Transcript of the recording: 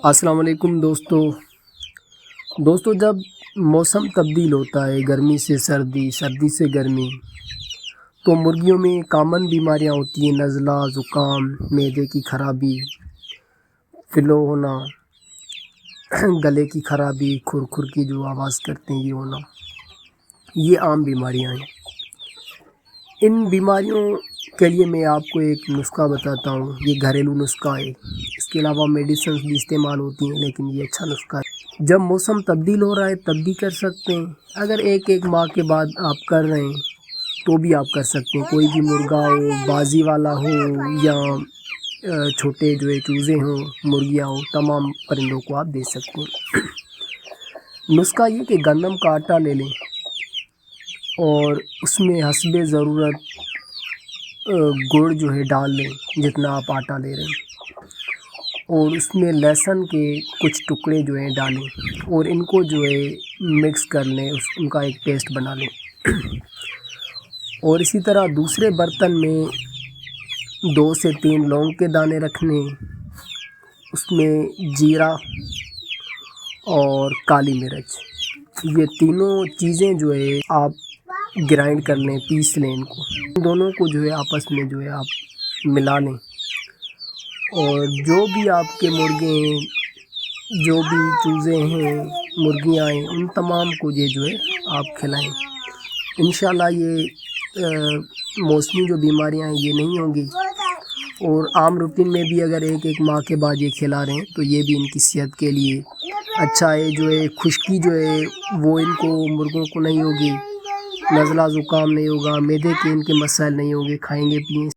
السلام علیکم دوستو جب موسم تبدیل ہوتا ہے گرمی سے سردی، سردی سے گرمی، تو مرغیوں میں کامن بیماریاں ہوتی ہیں، نزلہ، زکام، معدے کی خرابی، فلو ہونا، گلے کی خرابی، کھر کی جو آواز کرتے ہیں یہ ہونا، یہ عام بیماریاں ہیں۔ ان بیماریوں کے لیے میں آپ کو ایک نسخہ بتاتا ہوں، یہ گھریلو نسخہ ہے، اس کے علاوہ میڈیسنز بھی استعمال ہوتی ہیں لیکن یہ اچھا نسخہ ہے۔ جب موسم تبدیل ہو رہا ہے تب بھی کر سکتے ہیں، اگر ایک ماہ کے بعد آپ کر رہے ہیں تو بھی آپ کر سکتے ہیں۔ کوئی بھی مرغا ہو، بازی والا ہو یا چھوٹے جو چوزے ہوں، مرغیاں ہوں، تمام پرندوں کو آپ دے سکتے ہیں۔ نسخہ یہ کہ گندم کا آٹا لے لیں اور اس میں حسب ضرورت گڑ جو ہے ڈال لیں، جتنا آپ آٹا لے رہے ہیں، اور اس میں لہسن کے کچھ ٹکڑے جو ہیں ڈالیں اور ان کو جو ہے مکس کر لیں، ان کا ایک پیسٹ بنا لیں۔ اور اسی طرح دوسرے برتن میں 2 سے 3 لونگ کے دانے رکھنے، اس میں جیرا اور کالی مرچ، یہ تینوں چیزیں جو ہے آپ گرائنڈ کر لیں، پیس لیں ان کو، ان دونوں کو جو ہے آپس میں جو ہے آپ ملا لیں، اور جو بھی آپ کے مرغے ہیں، جو بھی چوزے ہیں، مرغیاں ہیں، ان تمام کو یہ جو ہے آپ کھلائیں۔ انشاءاللہ یہ موسمی جو بیماریاں ہیں یہ نہیں ہوں گی، اور عام روٹین میں بھی اگر ایک ماہ کے بعد یہ کھلا رہے ہیں تو یہ بھی ان کی صحت کے لیے اچھا ہے۔ جو ہے خشکی جو ہے وہ ان کو مرغوں کو نہیں ہوگی، نزلہ زکام نہیں ہوگا، معدے کے ان کے مسائل نہیں ہوں گے، کھائیں گے پیئیں